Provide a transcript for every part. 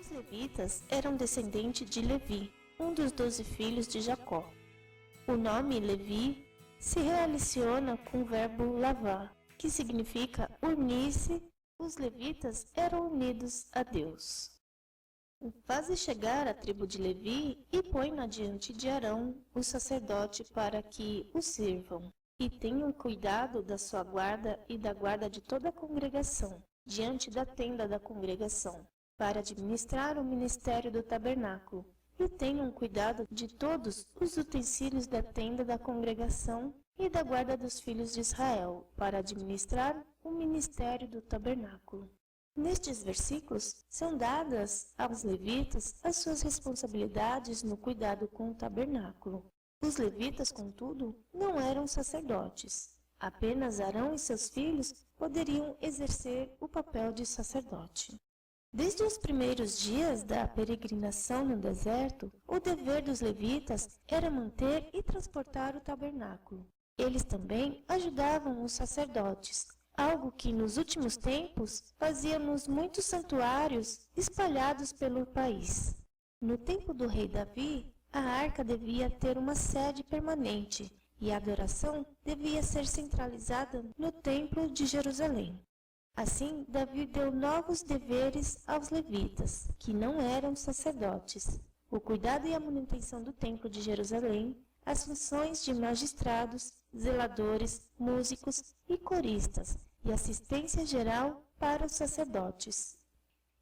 Os levitas eram descendentes de Levi, um dos 12 filhos de Jacó. O nome Levi se relaciona com o verbo lavar, que significa unir-se. Os levitas eram unidos a Deus. Faze chegar a tribo de Levi e põe-na diante de Arão, o sacerdote, para que o sirvam, e tenham cuidado da sua guarda e da guarda de toda a congregação, diante da tenda da congregação, para administrar o ministério do tabernáculo, e tenham cuidado de todos os utensílios da tenda da congregação e da guarda dos filhos de Israel, para administrar o ministério do tabernáculo. Nestes versículos, são dadas aos levitas as suas responsabilidades no cuidado com o tabernáculo. Os levitas, contudo, não eram sacerdotes. Apenas Arão e seus filhos poderiam exercer o papel de sacerdote. Desde os primeiros dias da peregrinação no deserto, o dever dos levitas era manter e transportar o tabernáculo. Eles também ajudavam os sacerdotes, algo que nos últimos tempos fazíamos muitos santuários espalhados pelo país. No tempo do rei Davi, a arca devia ter uma sede permanente e a adoração devia ser centralizada no templo de Jerusalém. Assim, Davi deu novos deveres aos levitas, que não eram sacerdotes: o cuidado e a manutenção do templo de Jerusalém, as funções de magistrados, zeladores, músicos e coristas, e assistência geral para os sacerdotes.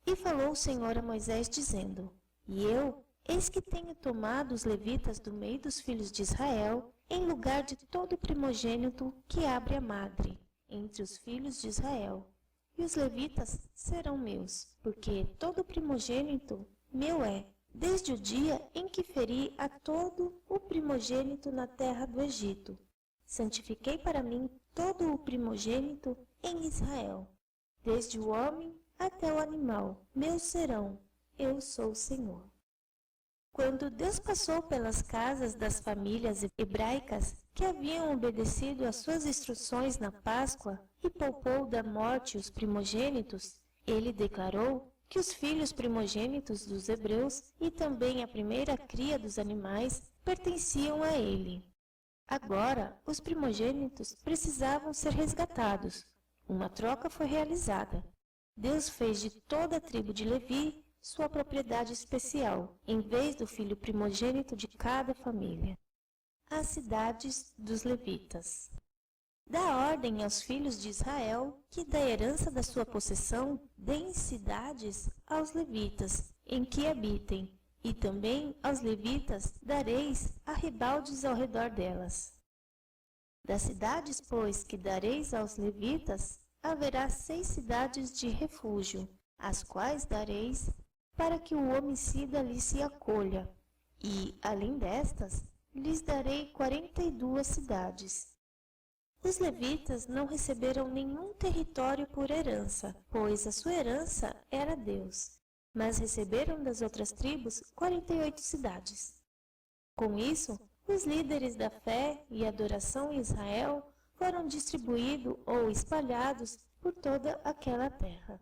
E falou o Senhor a Moisés, dizendo: E eu, eis que tenho tomado os levitas do meio dos filhos de Israel, em lugar de todo primogênito que abre a madre, entre os filhos de Israel. E os levitas serão meus, porque todo primogênito meu é, desde o dia em que feri a todo o primogênito na terra do Egito. Santifiquei para mim todo o primogênito em Israel, desde o homem até o animal, meus serão, eu sou o Senhor. Quando Deus passou pelas casas das famílias hebraicas que haviam obedecido às suas instruções na Páscoa e poupou da morte os primogênitos, ele declarou que os filhos primogênitos dos hebreus e também a primeira cria dos animais pertenciam a ele. Agora, os primogênitos precisavam ser resgatados. Uma troca foi realizada. Deus fez de toda a tribo de Levi sua propriedade especial, em vez do filho primogênito de cada família. As cidades dos levitas. Dá ordem aos filhos de Israel que da herança da sua possessão deem cidades aos levitas, em que habitem, e também aos levitas dareis arrabaldes ao redor delas. Das cidades, pois, que dareis aos levitas, haverá 6 cidades de refúgio, as quais dareis para que o homicida lhes se acolha, e, além destas, lhes darei 42 cidades. Os levitas não receberam nenhum território por herança, pois a sua herança era Deus, mas receberam das outras tribos 48 cidades. Com isso, os líderes da fé e adoração em Israel foram distribuídos ou espalhados por toda aquela terra.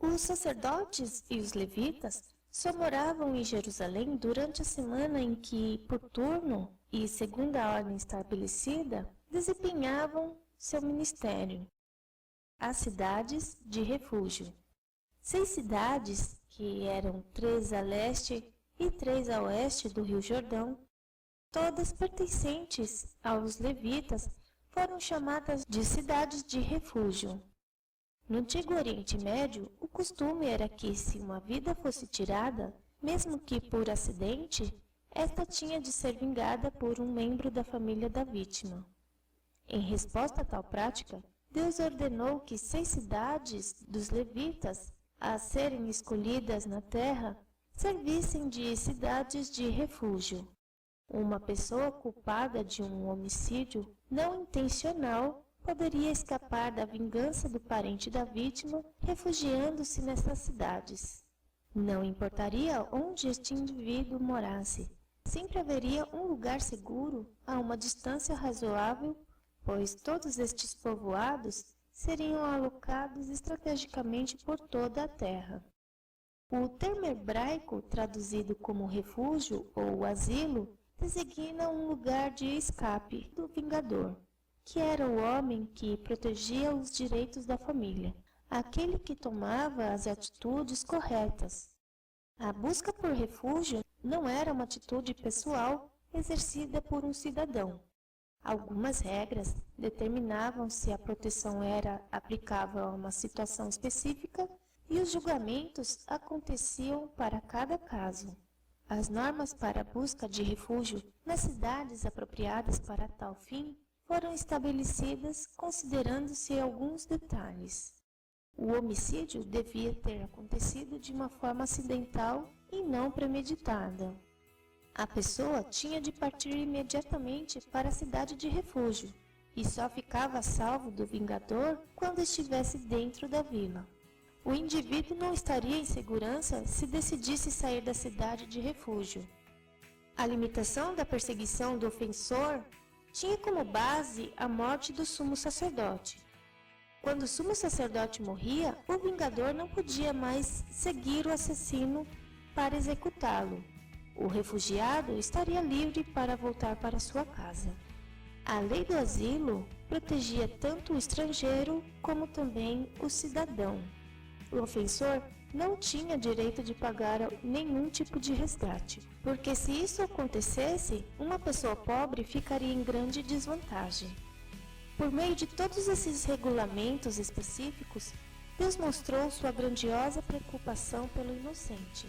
Os sacerdotes e os levitas só moravam em Jerusalém durante a semana em que, por turno e segundo a ordem estabelecida, desempenhavam seu ministério. As cidades de refúgio. 6 cidades, que eram 3 a leste e 3 a oeste do Rio Jordão, todas pertencentes aos levitas, foram chamadas de cidades de refúgio. No Antigo Oriente Médio, o costume era que, se uma vida fosse tirada, mesmo que por acidente, esta tinha de ser vingada por um membro da família da vítima. Em resposta a tal prática, Deus ordenou que 6 cidades dos levitas, a serem escolhidas na terra, servissem de cidades de refúgio. Uma pessoa culpada de um homicídio não intencional poderia escapar da vingança do parente da vítima refugiando-se nessas cidades. Não importaria onde este indivíduo morasse, sempre haveria um lugar seguro a uma distância razoável, pois todos estes povoados seriam alocados estrategicamente por toda a terra. O termo hebraico, traduzido como refúgio ou asilo, designa um lugar de escape do vingador, que era o homem que protegia os direitos da família, aquele que tomava as atitudes corretas. A busca por refúgio não era uma atitude pessoal exercida por um cidadão. Algumas regras determinavam se a proteção era aplicável a uma situação específica e os julgamentos aconteciam para cada caso. As normas para a busca de refúgio nas cidades apropriadas para tal fim foram estabelecidas considerando-se alguns detalhes. O homicídio devia ter acontecido de uma forma acidental e não premeditada. A pessoa tinha de partir imediatamente para a cidade de refúgio e só ficava a salvo do vingador quando estivesse dentro da vila. O indivíduo não estaria em segurança se decidisse sair da cidade de refúgio. A limitação da perseguição do ofensor tinha como base a morte do sumo sacerdote. Quando o sumo sacerdote morria, o vingador não podia mais seguir o assassino para executá-lo. O refugiado estaria livre para voltar para sua casa. A lei do asilo protegia tanto o estrangeiro como também o cidadão. O ofensor não tinha direito de pagar nenhum tipo de resgate, porque se isso acontecesse, uma pessoa pobre ficaria em grande desvantagem. Por meio de todos esses regulamentos específicos, Deus mostrou sua grandiosa preocupação pelo inocente.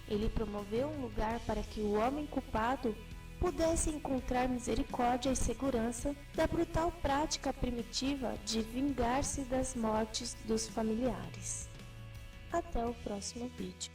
Ele promoveu um lugar para que o homem culpado pudesse encontrar misericórdia e segurança da brutal prática primitiva de vingar-se das mortes dos familiares. Até o próximo vídeo.